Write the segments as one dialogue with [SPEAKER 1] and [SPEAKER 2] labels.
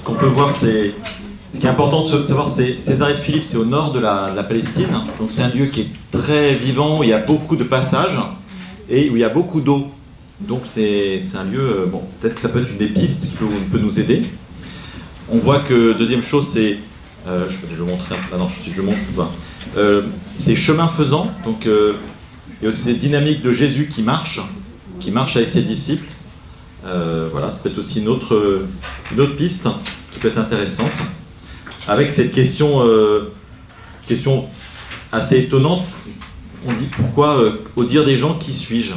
[SPEAKER 1] qu'on peut voir, ce qui est important de savoir, c'est Césarée de Philippe, c'est au nord de la Palestine. Donc c'est un lieu qui est très vivant, où il y a beaucoup de passages et où il y a beaucoup d'eau. Donc c'est un lieu, bon, peut-être que ça peut être une des pistes qui peut nous aider. On voit que, deuxième chose, c'est, je vais montrer, ah non, je montre pas. C'est chemin faisant, donc il y a aussi cette dynamique de Jésus qui marche avec ses disciples. Voilà, ça peut être aussi une autre piste qui peut être intéressante, avec cette question assez étonnante. On dit pourquoi, au dire des gens, qui suis-je?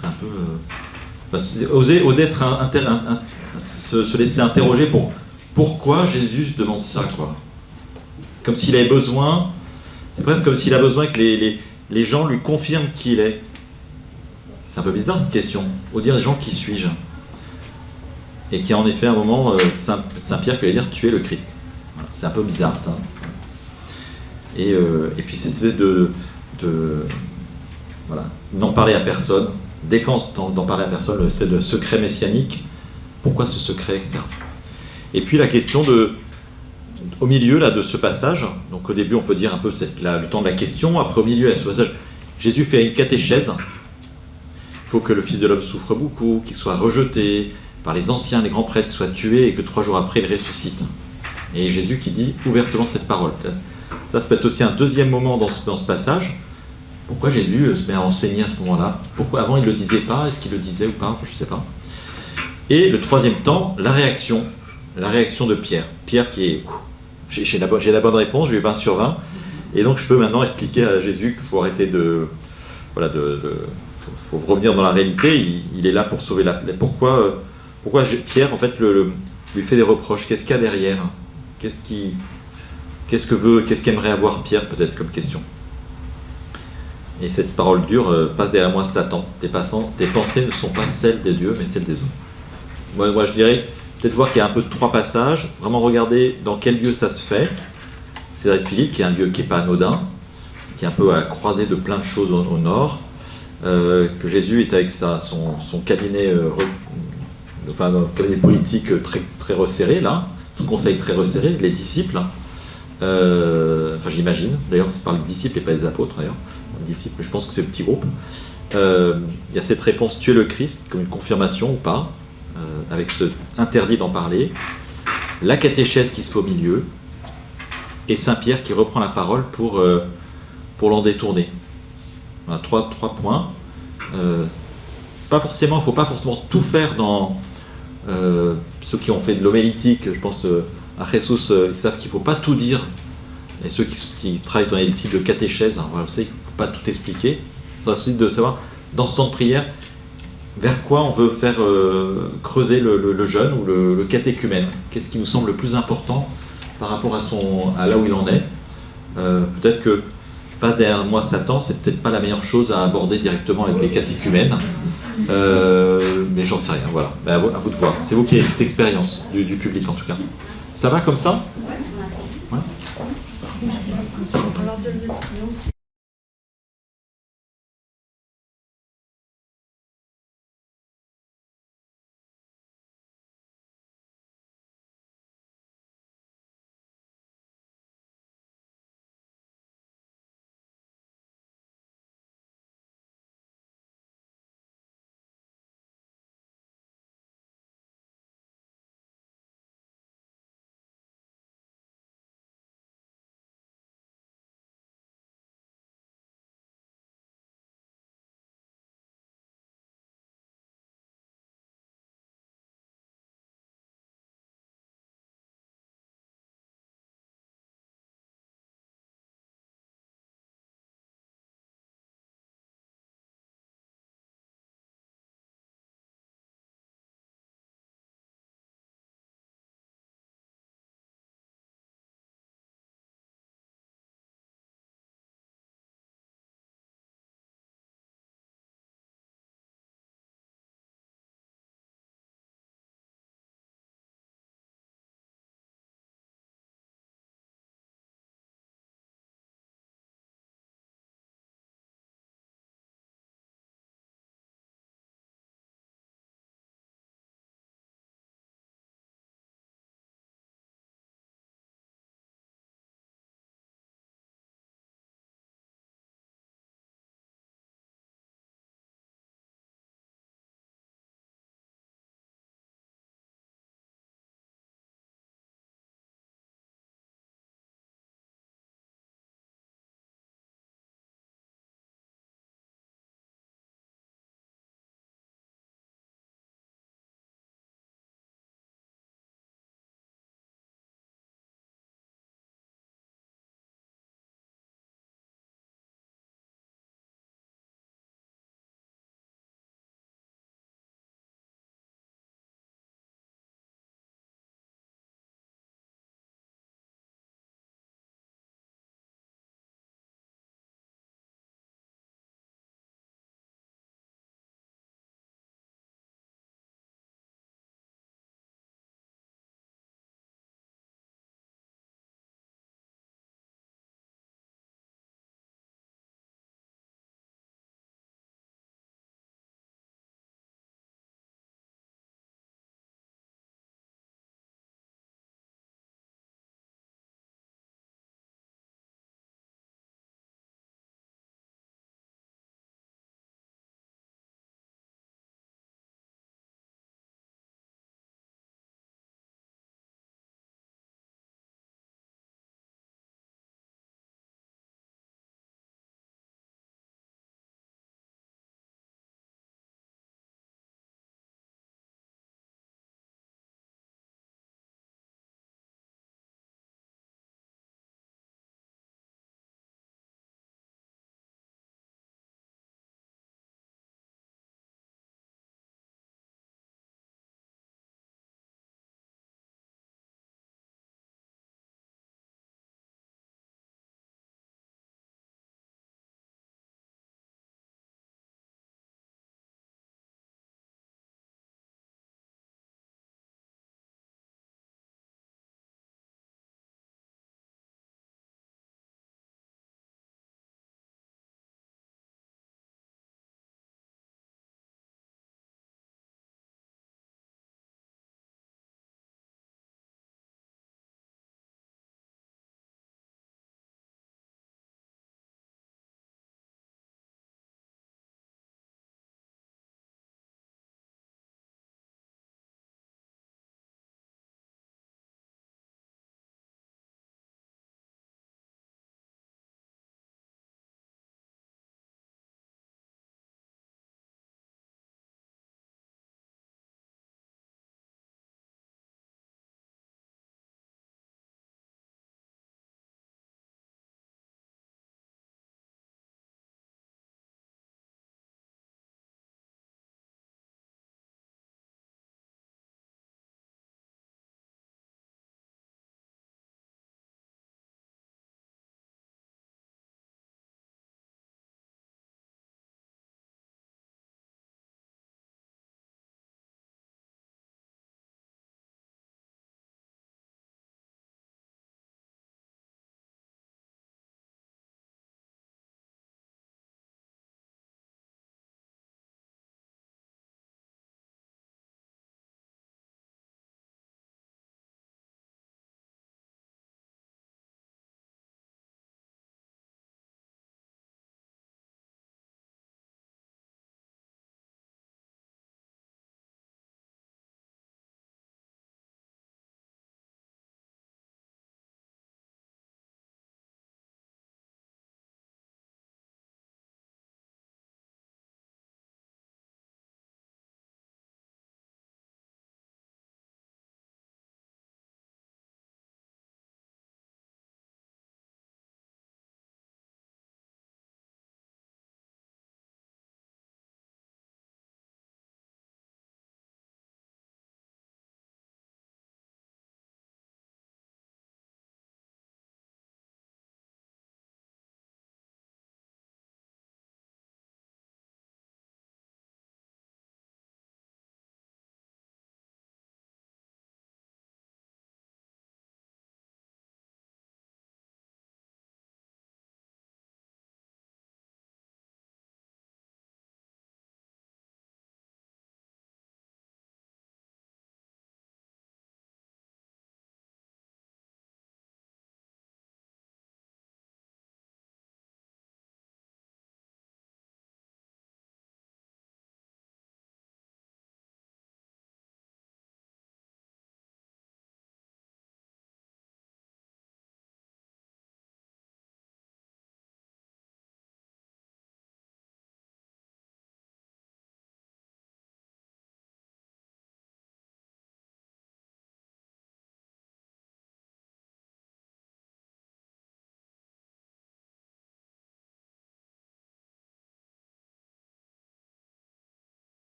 [SPEAKER 1] C'est un peu oser se laisser interroger pour pourquoi Jésus se demande ça, quoi. Comme s'il avait besoin, c'est presque comme s'il a besoin que les gens lui confirment qui il est. C'est un peu bizarre cette question. Au dire des gens, qui suis-je? Et qui en effet, à un moment, Saint Pierre qui allait dire, tu es le Christ. Voilà, c'est un peu bizarre, ça. Et puis cette espèce voilà, n'en parler à personne, défense d'en parler à personne, l'espèce de secret messianique. Pourquoi ce secret, etc. Et puis la question au milieu là, de ce passage, donc au début on peut dire un peu le temps de la question, après au milieu, à ce passage, Jésus fait une catéchèse. Il faut que le Fils de l'homme souffre beaucoup, qu'il soit rejeté par les anciens, les grands prêtres, qu'il soit tué et que 3 jours après il ressuscite. Et Jésus qui dit ouvertement cette parole. Ça peut être aussi un deuxième moment dans ce passage. Pourquoi Jésus se met à enseigner à ce moment-là? Pourquoi avant il ne le disait pas? Est-ce qu'il le disait ou pas? Enfin, je ne sais pas. Et le troisième temps, la réaction de Pierre. Pierre qui est... J'ai la bonne réponse, j'ai eu 20 sur 20. Et donc je peux maintenant expliquer à Jésus qu'il faut arrêter faut revenir dans la réalité. Il est là pour sauver pourquoi Pierre, en fait, lui fait des reproches? Qu'est-ce qu'il y a derrière? Qu'est-ce qu'aimerait avoir Pierre, peut-être, comme question? Et cette parole dure, passe derrière moi, Satan. Tes pensées ne sont pas celles des dieux, mais celles des hommes. Moi, je dirais, peut-être voir qu'il y a un peu de 3 passages, vraiment regarder dans quel lieu ça se fait. Césarée de Philippe, qui est un lieu qui n'est pas anodin, qui est un peu à la croisée de plein de choses au nord, que Jésus est avec son cabinet, un cabinet politique très, très resserré, là, son conseil très resserré, les disciples, j'imagine, d'ailleurs c'est par les disciples et pas les apôtres, d'ailleurs, les disciples, je pense que c'est le petit groupe. Il y a cette réponse, tu es le Christ, comme une confirmation ou pas, avec ce interdit d'en parler, la catéchèse qui se fait au milieu, et Saint Pierre qui reprend la parole pour l'en détourner. Voilà, 3 points. Il ne faut pas forcément tout faire dans ceux qui ont fait de l'homélitique, je pense à Jesus, ils savent qu'il ne faut pas tout dire. Et ceux qui travaillent dans les sites de catéchèse, voilà, vous savez qu'il ne faut pas tout expliquer. C'est aussi de savoir, dans ce temps de prière, vers quoi on veut faire creuser le jeune ou le catéchumène. Qu'est-ce qui nous semble le plus important par rapport à là où il en est. Peut-être que passe derrière moi Satan, c'est peut-être pas la meilleure chose à aborder directement avec les catéchumènes, mais j'en sais rien, voilà. Mais à vous de voir. C'est vous qui avez cette expérience du public en tout cas. Ça va comme ça? Ouais.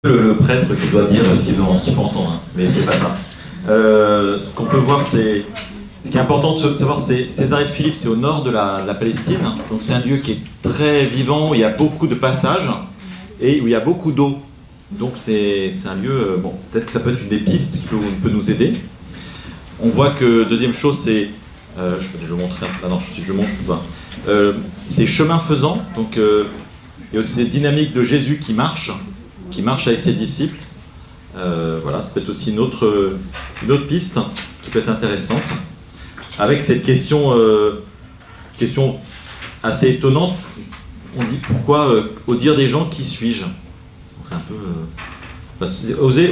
[SPEAKER 1] Le prêtre qui doit dire ce qu'il faut entendre, hein. Mais c'est pas ça. Ce qu'on peut voir, c'est... Ce qui est important de savoir, c'est Césarée de Philippe, c'est au nord de la Palestine. Donc c'est un lieu qui est très vivant, où il y a beaucoup de passages et où il y a beaucoup d'eau. Donc c'est un lieu, bon, peut-être que ça peut être une des pistes qui peut nous aider. On voit que, deuxième chose, c'est... je vais montrer... Ah non, je montre pas. C'est chemin faisant, donc il y a aussi cette dynamique de Jésus qui marche avec ses disciples. Voilà, ça peut être aussi une autre piste qui peut être intéressante. Avec cette question assez étonnante, on dit pourquoi, au dire des gens, qui suis-je? C'est un peu... oser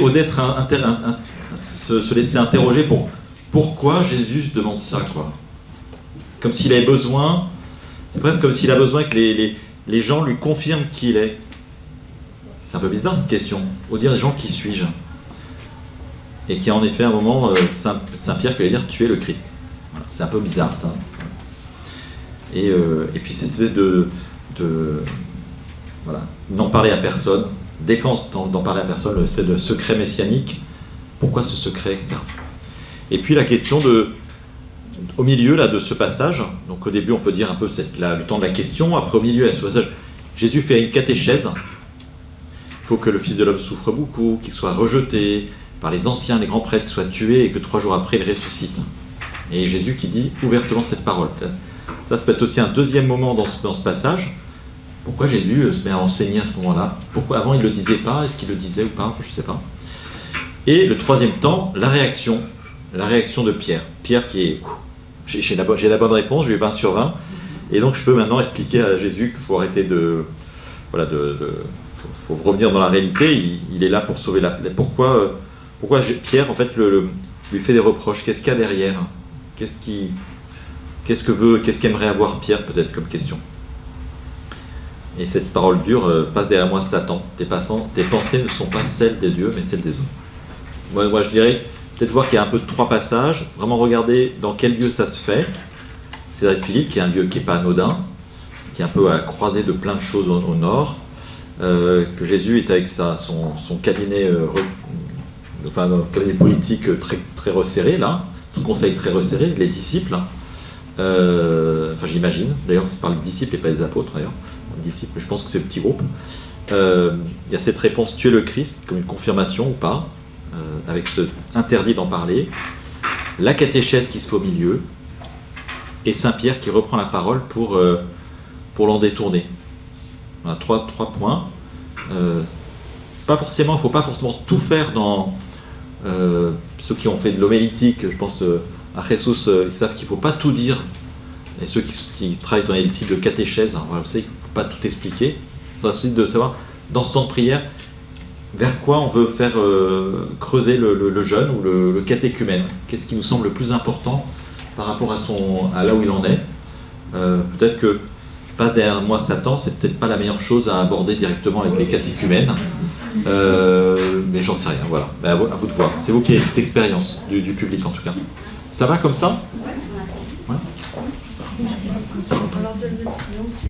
[SPEAKER 1] se laisser interroger pour pourquoi Jésus demande ça, quoi. Comme s'il avait besoin, c'est presque comme s'il a besoin que les gens lui confirment qui il est. C'est un peu bizarre cette question. Au dire des gens, qui suis-je? Et qui en effet, à un moment, Saint Pierre qui allait dire, tu es le Christ. Voilà. C'est un peu bizarre, ça. Et puis cette espèce voilà, n'en parler à personne, défense d'en parler à personne, l'espèce de secret messianique. Pourquoi ce secret, etc. Et puis la question au milieu là, de ce passage, donc au début on peut dire un peu le temps de la question, après au milieu, à ce passage, Jésus fait une catéchèse. Il faut que le Fils de l'homme souffre beaucoup, qu'il soit rejeté par les anciens, les grands prêtres, qu'il soit tué et que 3 jours après il ressuscite. Et Jésus qui dit ouvertement cette parole. Ça peut être aussi un deuxième moment dans ce passage. Pourquoi Jésus se met à enseigner à ce moment-là? Pourquoi avant il ne le disait pas? Est-ce qu'il le disait ou pas? Enfin, je ne sais pas. Et le troisième temps, la réaction de Pierre. Pierre qui est... J'ai la bonne réponse, j'ai eu 20 sur 20. Et donc je peux maintenant expliquer à Jésus qu'il faut arrêter faut revenir dans la réalité. Il est là pour sauver pourquoi Pierre, en fait, lui fait des reproches? Qu'est-ce qu'il y a derrière? Qu'est-ce qu'aimerait avoir Pierre, peut-être, comme question? Et cette parole dure, passe derrière moi, Satan. Tes pensées ne sont pas celles des dieux, mais celles des hommes. Moi je dirais, peut-être voir qu'il y a un peu de 3 passages, vraiment regarder dans quel lieu ça se fait. Césarée de Philippe, qui est un lieu qui n'est pas anodin, qui est un peu à la croisée de plein de choses au nord, que Jésus est avec son cabinet, un cabinet politique très, très resserré, là, son conseil très resserré, les disciples, j'imagine, d'ailleurs c'est par les disciples et pas les apôtres, d'ailleurs, les disciples, je pense que c'est le petit groupe. Il y a cette réponse, tu es le Christ, comme une confirmation ou pas, avec ce interdit d'en parler, la catéchèse qui se fait au milieu, et Saint Pierre qui reprend la parole pour l'en détourner. Voilà, 3 points. Il ne faut pas forcément tout faire dans ceux qui ont fait de l'homélitique, je pense à Jesus, ils savent qu'il ne faut pas tout dire. Et ceux qui travaillent dans les types de catéchèse, voilà, vous savez qu'il ne faut pas tout expliquer. C'est ensuite de savoir, dans ce temps de prière, vers quoi on veut faire creuser le jeune ou le catéchumène. Qu'est-ce qui nous semble le plus important par rapport à là où il en est. Peut-être que passe derrière moi Satan, c'est peut-être pas la meilleure chose à aborder directement avec les catéchumènes, mais j'en sais rien, voilà. Mais à vous de voir. C'est vous qui avez cette expérience du public en tout cas. Ça va comme ça? Ouais.